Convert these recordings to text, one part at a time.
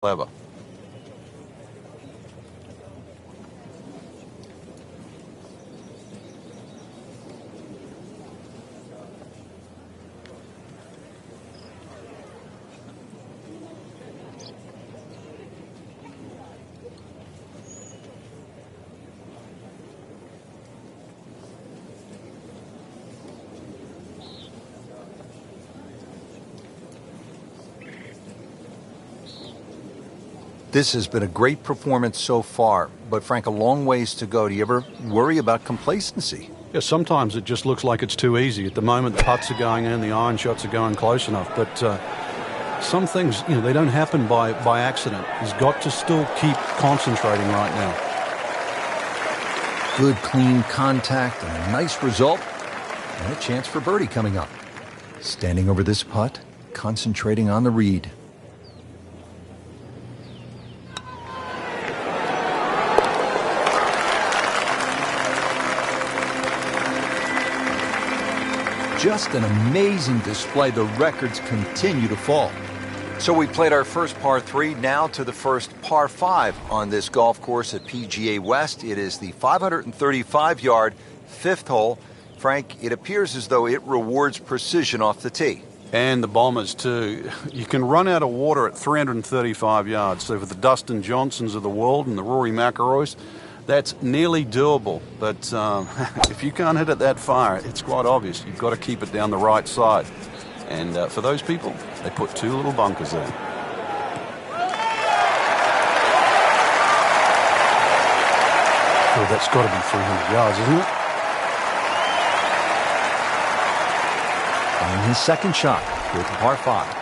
Clever. This has been a great performance so far, but Frank, a long ways to go. Do you ever worry about complacency? Yeah, sometimes it just looks like it's too easy. At the moment, the putts are going in, the iron shots are going close enough, but some things, they don't happen by accident. He's got to still keep concentrating right now. Good, clean contact and a nice result, and a chance for birdie coming up. Standing over this putt, concentrating on the read. Just an amazing display. The records continue to fall. So we played our first par 3, now to the first par 5 on this golf course at PGA West. It is the 535-yard fifth hole. Frank, it appears as though it rewards precision off the tee. And the Bombers, too. You can run out of water at 335 yards. So for the Dustin Johnsons of the world and the Rory McIlroys, that's nearly doable. But if you can't hit it that far, it's quite obvious. You've got to keep it down the right side. And for those people, they put 2 little bunkers there. Oh, that's got to be 300 yards, isn't it? And his second shot with par 5.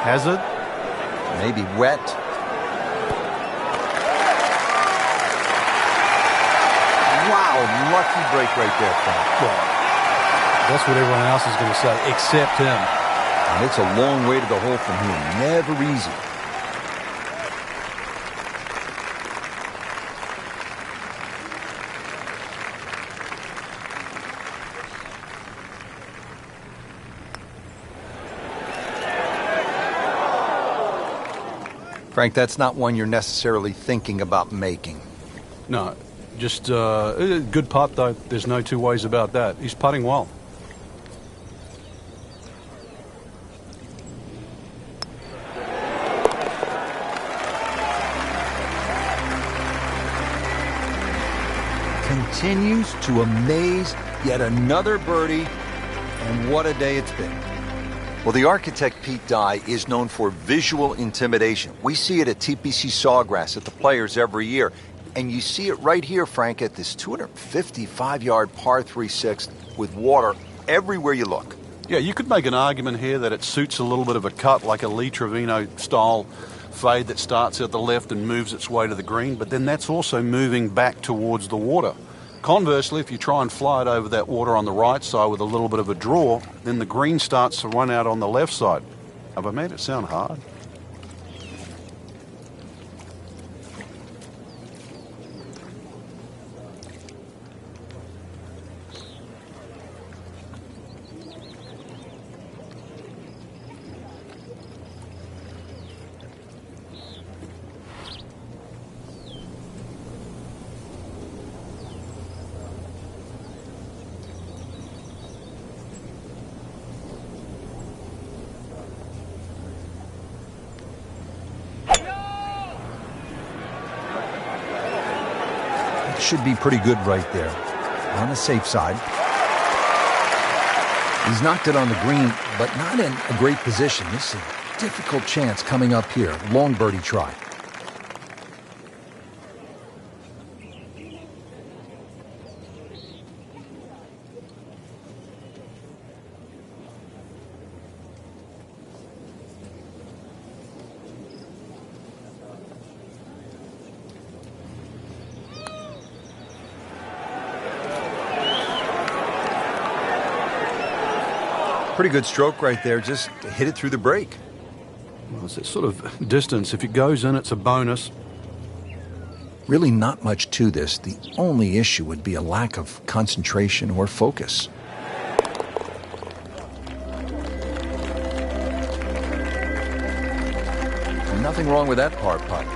Hazard. Maybe wet. Wow, lucky break right there, Frank. Well, that's what everyone else is going to say, except him. And it's a long way to the hole from here. Never easy. Frank, that's not one you're necessarily thinking about making. No, just a good putt, though. There's no two ways about that. He's putting well. Continues to amaze. Yet another birdie. And what a day it's been. Well, the architect, Pete Dye, is known for visual intimidation. We see it at TPC Sawgrass at the Players every year. And you see it right here, Frank, at this 255-yard par 3/6 with water everywhere you look. Yeah, you could make an argument here that it suits a little bit of a cut, like a Lee Trevino-style fade that starts at the left and moves its way to the green, but then that's also moving back towards the water. Conversely, if you try and fly it over that water on the right side with a little bit of a draw, then the green starts to run out on the left side. Have I made it sound hard? Should be pretty good right there. On the safe side. He's knocked it on the green, but not in a great position. This is a difficult chance coming up here. Long birdie try. Pretty good stroke right there, just hit it through the break. Well, it's that sort of distance. If it goes in, it's a bonus. Really not much to this. The only issue would be a lack of concentration or focus. Nothing wrong with that par putt.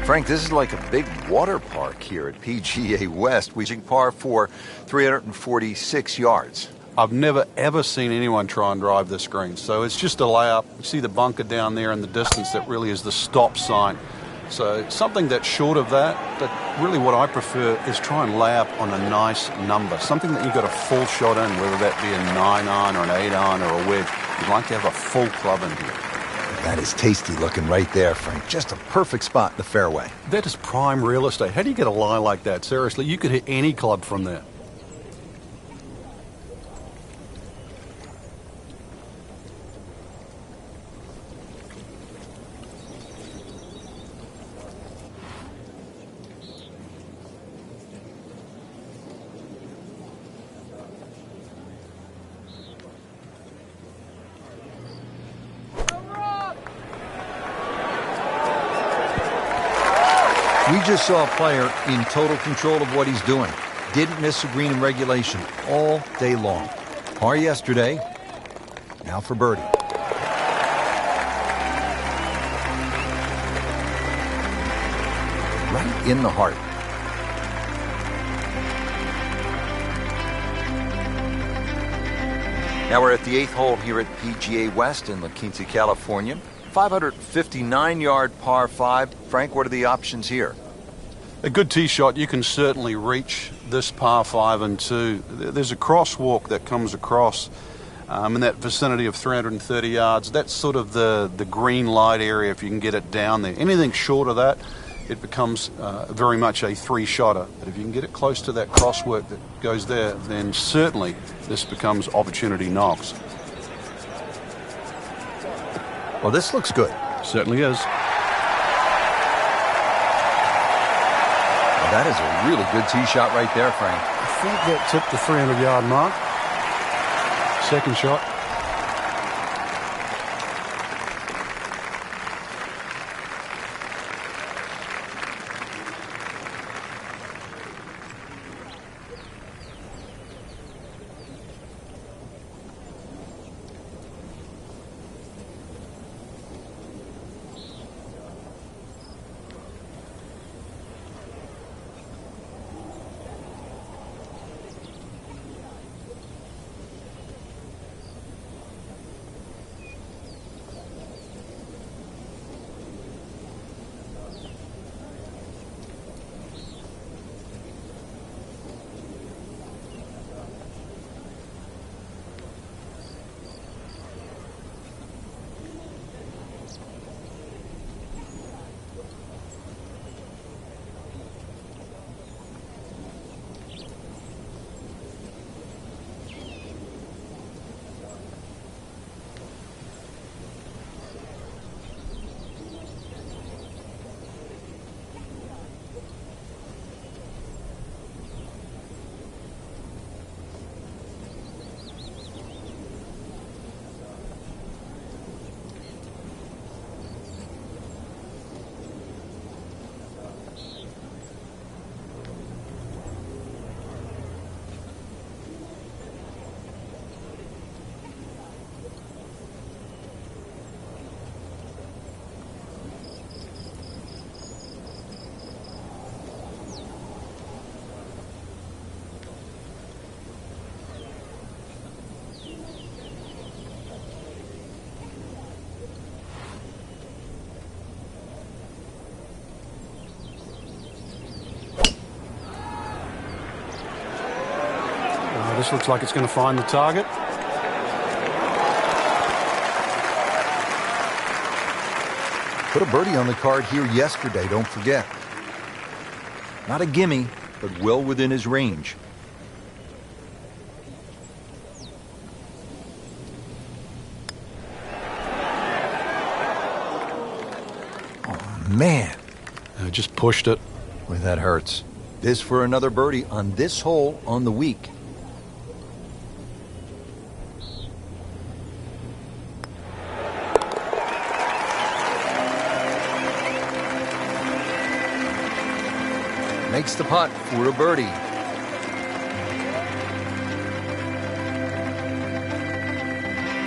Frank, this is like a big water park here at PGA West. We should par for 346 yards. I've never, ever seen anyone try and drive this green. So it's just a layup. You see the bunker down there in the distance. That really is the stop sign. So something that's short of that, but really what I prefer is try and lay up on a nice number. Something that you've got a full shot in, whether that be a 9-iron or an 8-iron or a wedge. You'd like to have a full club in here. That is tasty looking right there, Frank. Just a perfect spot in the fairway. That is prime real estate. How do you get a lie like that? Seriously, you could hit any club from there. We just saw a player in total control of what he's doing. Didn't miss a green in regulation all day long. Par yesterday, now for birdie. Right in the heart. Now we're at the 8th hole here at PGA West in La Quinta, California. 559-yard par 5. Frank, what are the options here? A good tee shot, you can certainly reach this par 5 and 2. There's a crosswalk that comes across in that vicinity of 330 yards. That's sort of the green light area if you can get it down there. Anything short of that, it becomes very much a 3-shotter. But if you can get it close to that crosswalk that goes there, then certainly this becomes opportunity knocks. Well, this looks good. Certainly is. Well, that is a really good tee shot right there, Frank. I think that tipped the 300-yard mark. Second shot. This looks like it's going to find the target. Put a birdie on the card here yesterday, don't forget. Not a gimme, but well within his range. Oh, man. I just pushed it. Boy, that hurts. This for another birdie on this hole on the week. Makes the putt for a birdie.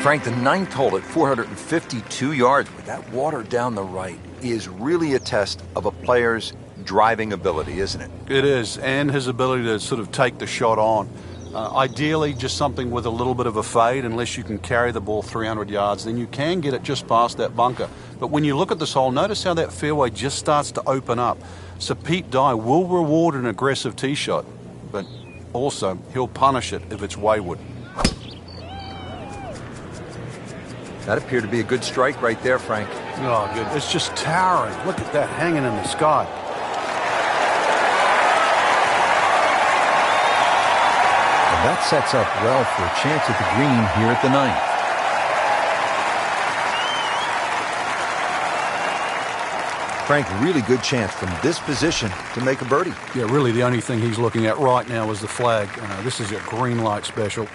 Frank, the ninth hole at 452 yards with that water down the right is really a test of a player's driving ability, isn't it? It is, and his ability to sort of take the shot on. Ideally, just something with a little bit of a fade, unless you can carry the ball 300 yards, then you can get it just past that bunker. But when you look at this hole, notice how that fairway just starts to open up. So Pete Dye will reward an aggressive tee shot, but also he'll punish it if it's wayward. That appeared to be a good strike right there, Frank. Oh, good. It's just towering. Look at that hanging in the sky. And that sets up well for a chance at the green here at the ninth. Frank, really good chance from this position to make a birdie. Yeah, really the only thing he's looking at right now is the flag. This is a green light special.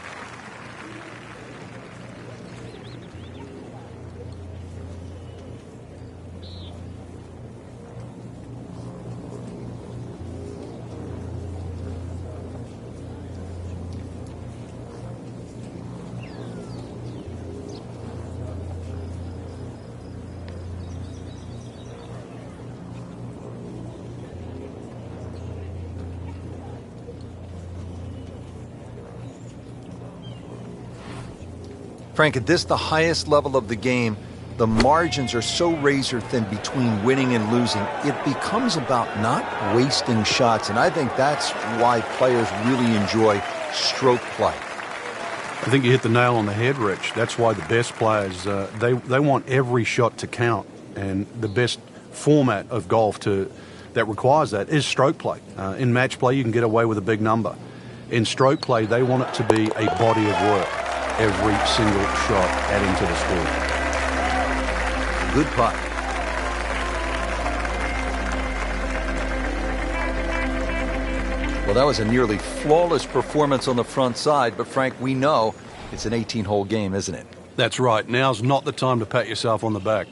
Frank, at this, the highest level of the game, the margins are so razor thin between winning and losing. It becomes about not wasting shots, and I think that's why players really enjoy stroke play. I think you hit the nail on the head, Rich. That's why the best players, they want every shot to count, and the best format of golf that requires that is stroke play. In match play, you can get away with a big number. In stroke play, they want it to be a body of work. Every single shot adding to the score. Good putt. Well, that was a nearly flawless performance on the front side, but Frank, we know it's an 18-hole game, isn't it? That's right. Now's not the time to pat yourself on the back.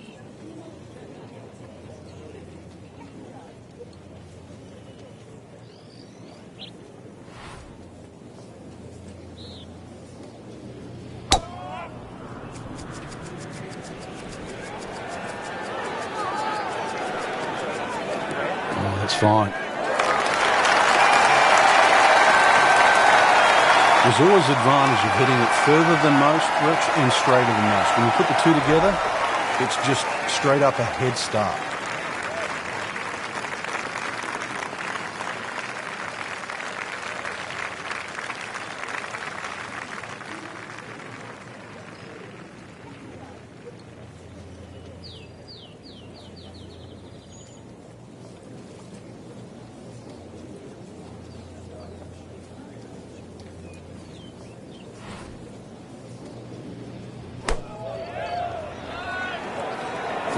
That's fine. There's always advantage of hitting it further than most, Rich, and straighter than most. When you put the two together, it's just straight up a head start.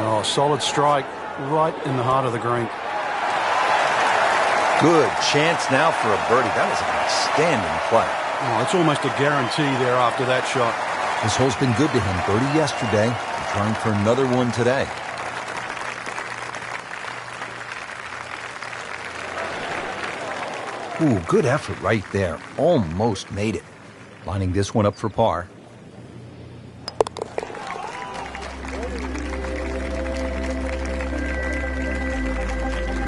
Oh, solid strike right in the heart of the green. Good chance now for a birdie. That was an outstanding play. Oh, it's almost a guarantee there after that shot. This hole's been good to him. Birdie yesterday, trying for another one today. Ooh, good effort right there. Almost made it. Lining this one up for par.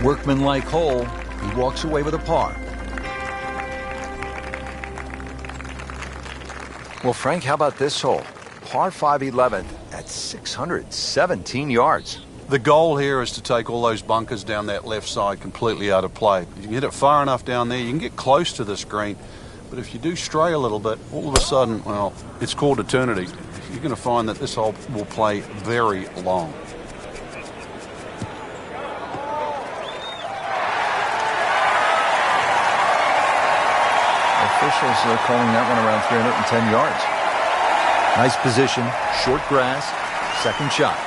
Workmanlike hole. He walks away with a par. Well, Frank, how about this hole? Par 5 11th at 617 yards. The goal here is to take all those bunkers down that left side completely out of play. You can hit it far enough down there, you can get close to this green, but if you do stray a little bit, all of a sudden, well, it's called eternity. You're going to find that this hole will play very long. Officials are calling that one around 310 yards. Nice position, short grass, second shot.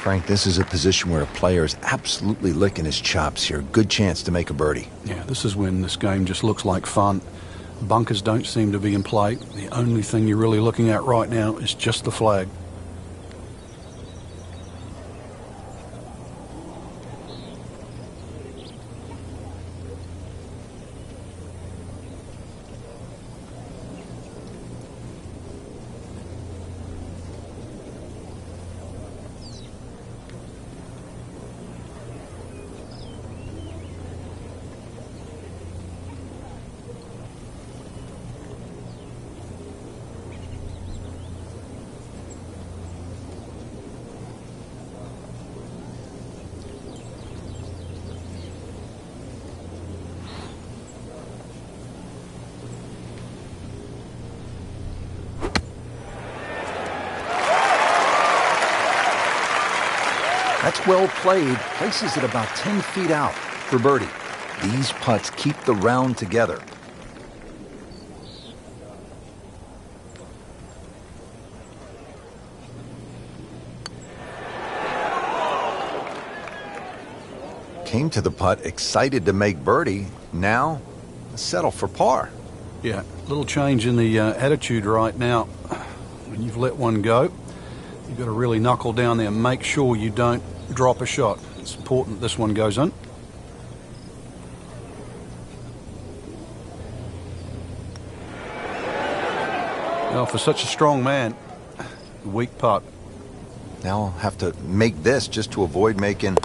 Frank, this is a position where a player is absolutely licking his chops here. Good chance to make a birdie. Yeah, this is when this game just looks like fun. Bunkers don't seem to be in play. The only thing you're really looking at right now is just the flag. That's well played. Places it about 10 feet out for birdie. These putts keep the round together. Came to the putt, excited to make birdie. Now, settle for par. Yeah, little change in the attitude right now. When you've let one go, you've got to really knuckle down there and make sure you don't drop a shot. It's important this one goes in. Well, for such a strong man, weak putt. Now I'll have to make this just to avoid making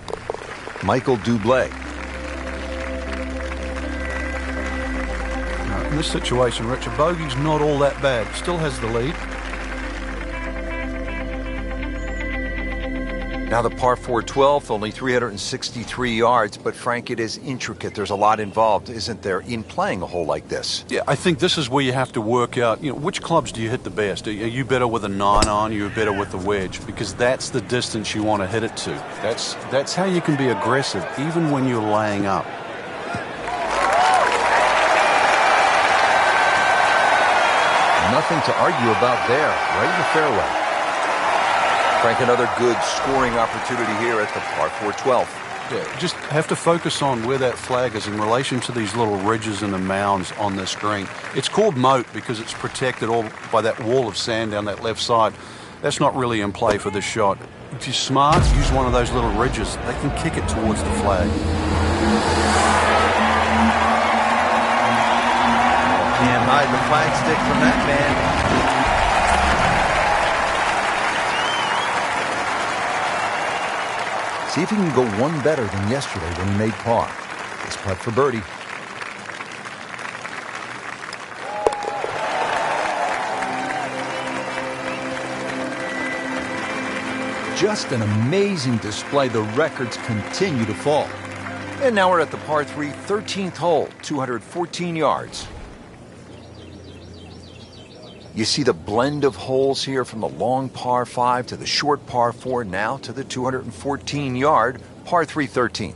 Michael Bublé. In this situation, Richard, bogey's not all that bad. Still has the lead. Now the par 4 12th, only 363 yards, but Frank, it is intricate. There's a lot involved, isn't there, in playing a hole like this? Yeah, I think this is where you have to work out, which clubs do you hit the best? Are you better with a 9-iron, are you better with the wedge? Because that's the distance you want to hit it to. That's how you can be aggressive, even when you're laying up. Nothing to argue about there, right in the fairway. Frank, another good scoring opportunity here at the par 4 12th. Yeah, just have to focus on where that flag is in relation to these little ridges and the mounds on this green. It's called moat because it's protected all by that wall of sand down that left side. That's not really in play for this shot. If you're smart, use one of those little ridges. They can kick it towards the flag. Can't hide the flagstick from that man. See if he can go one better than yesterday when he made par. This putt for birdie. Just an amazing display. The records continue to fall. And now we're at the par 3 13th hole, 214 yards. You see the blend of holes here from the long par 5 to the short par 4, now to the 214-yard par 3 13th.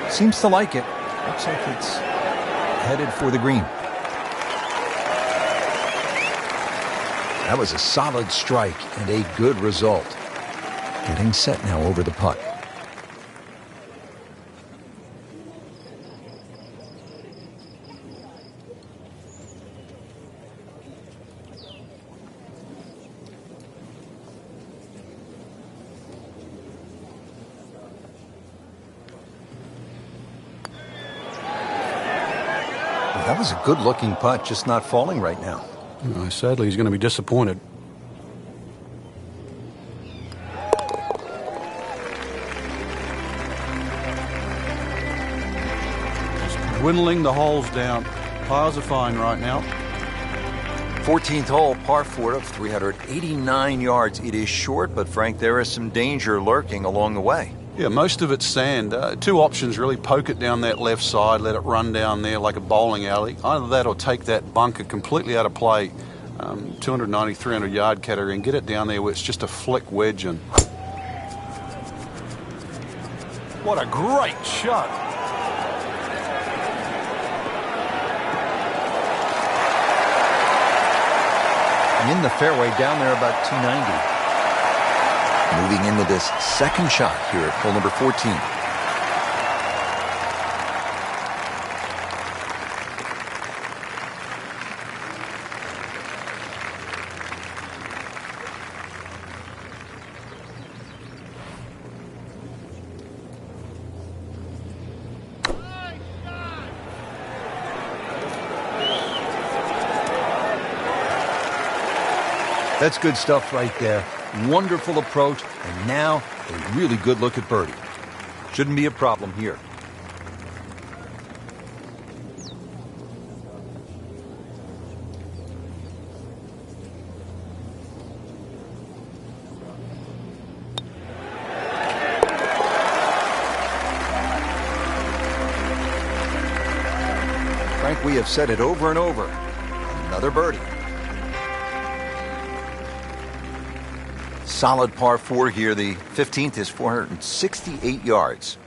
Seems to like it. Looks like it's headed for the green. That was a solid strike and a good result. Getting set now over the putt. That was a good-looking putt, just not falling right now. Sadly, he's going to be disappointed. Just dwindling the holes down. Piles are fine right now. 14th hole, par 4 of 389 yards. It is short, but Frank, there is some danger lurking along the way. Yeah, most of it's sand. Two options really. Poke it down that left side, let it run down there like a bowling alley. Either that or take that bunker completely out of play, 290, 300 yard category, and get it down there where it's just a flick wedge. And what a great shot. In the fairway, down there about 290. Moving into this second shot here at hole number 14. That's good stuff right there. Wonderful approach, and now a really good look at birdie. Shouldn't be a problem here. Frank, we have said it over and over. Another birdie. Solid par 4 here. The 15th is 468 yards.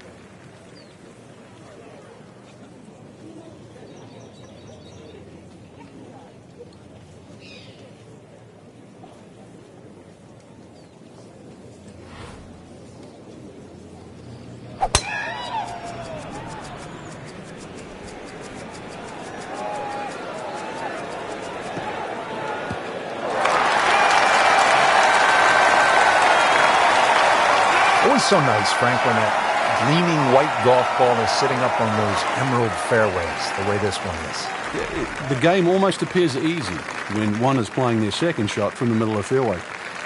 Always so nice, Frank, when that gleaming white golf ball is sitting up on those emerald fairways, the way this one is. The game almost appears easy when one is playing their second shot from the middle of the fairway,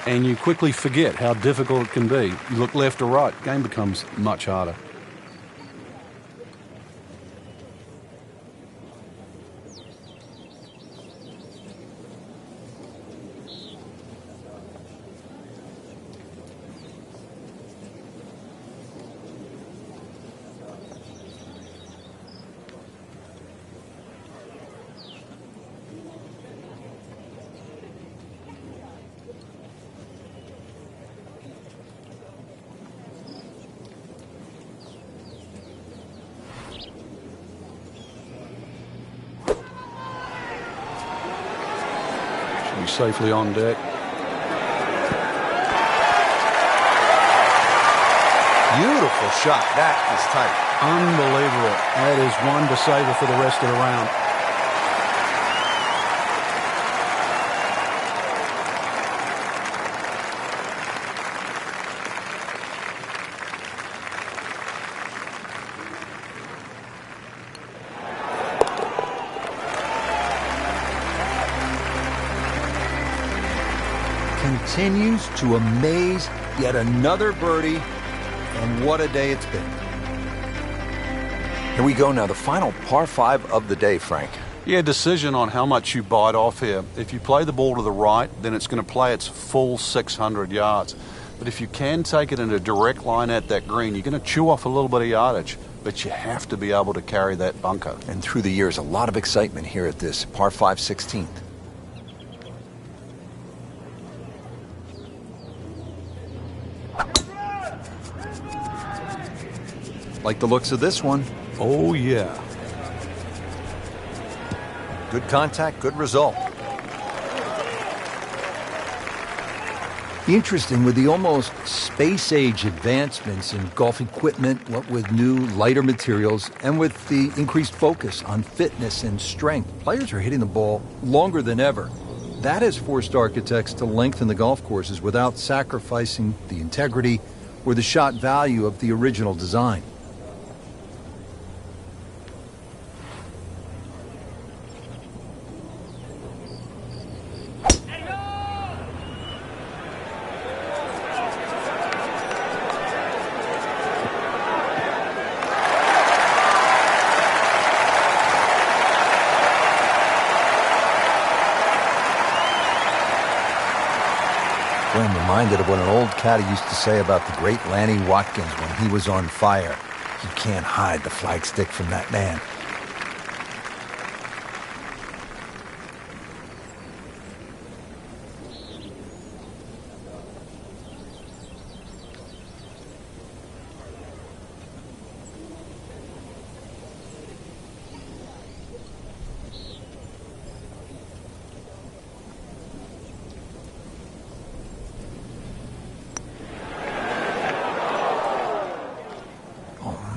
and you quickly forget how difficult it can be. You look left or right, game becomes much harder. Should be safely on deck. Beautiful shot. That is tight. Unbelievable. That is one to savor for the rest of the round. Continues to amaze. Yet another birdie, and what a day it's been. Here we go now, the final par 5 of the day, Frank. Yeah, decision on how much you bite off here. If you play the ball to the right, then it's going to play its full 600 yards. But if you can take it in a direct line at that green, you're going to chew off a little bit of yardage. But you have to be able to carry that bunker. And through the years, a lot of excitement here at this par 5 16th. Like the looks of this one. Oh, yeah. Good contact, good result. Interesting, with the almost space-age advancements in golf equipment, what with new, lighter materials, and with the increased focus on fitness and strength, players are hitting the ball longer than ever. That has forced architects to lengthen the golf courses without sacrificing the integrity or the shot value of the original design. When the reminded of what an old caddy used to say about the great Lanny Watkins when he was on fire. You can't hide the flagstick from that man.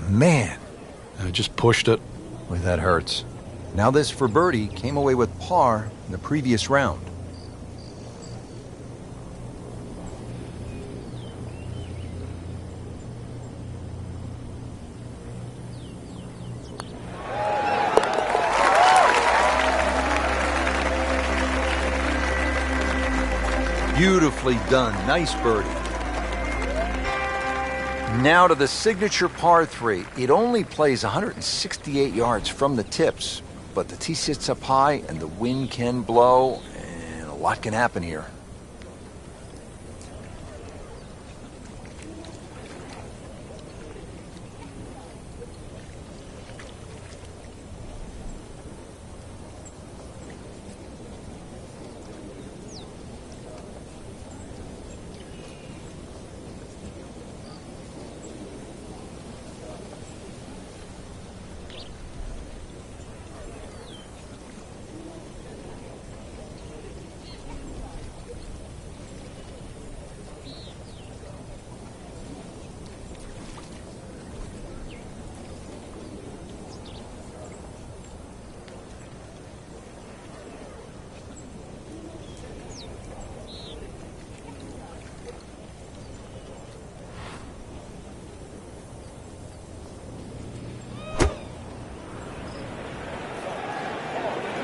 Man. I just pushed it. Boy, that hurts. Now this for birdie came away with par in the previous round. Beautifully done. Nice birdie. Now to the signature par 3. It only plays 168 yards from the tips, but the tee sits up high and the wind can blow, and a lot can happen here.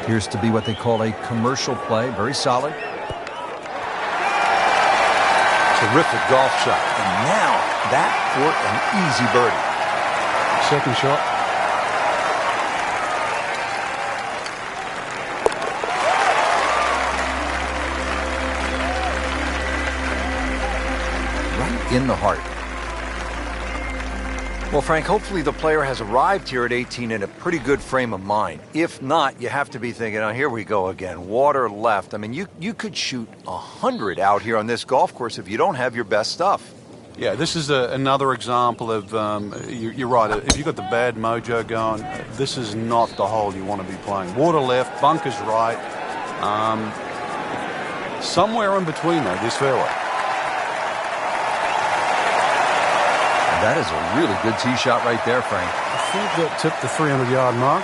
Appears to be what they call a commercial play. Very solid. Terrific golf shot. And now that for an easy birdie. Second shot. Right in the heart. Well, Frank, hopefully the player has arrived here at 18 in a pretty good frame of mind. If not, you have to be thinking, oh, here we go again. Water left. I mean, you could shoot 100 out here on this golf course if you don't have your best stuff. Yeah, this is another example of, you're right, if you've got the bad mojo going, this is not the hole you want to be playing. Water left, bunkers right. Somewhere in between, though, this fairway. That is a really good tee shot right there, Frank. I think that tipped the 300-yard mark.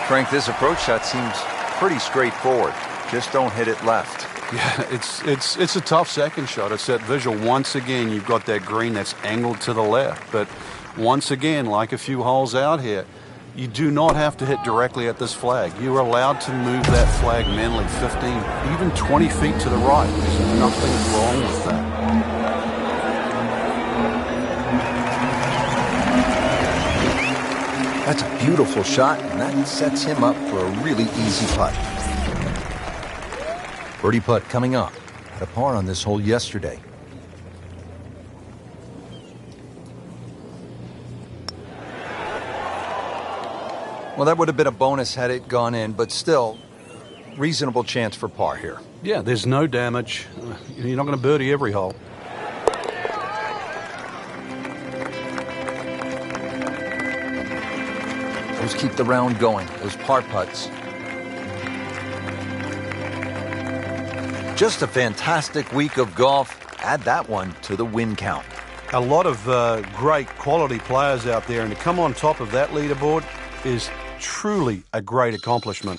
Frank, this approach shot seems pretty straightforward. Just don't hit it left. Yeah, it's a tough second shot. It's that visual. Once again, you've got that green that's angled to the left. But once again, like a few holes out here, you do not have to hit directly at this flag. You are allowed to move that flag mentally 15, even 20 feet to the right. There's nothing wrong with that. That's a beautiful shot, and that sets him up for a really easy putt. Birdie putt coming up. Had a par on this hole yesterday. Well, that would have been a bonus had it gone in, but still, reasonable chance for par here. Yeah, there's no damage. You're not going to birdie every hole. Those keep the round going, those par putts. Just a fantastic week of golf. Add that one to the win count. A lot of great quality players out there, and to come on top of that leaderboard is truly a great accomplishment.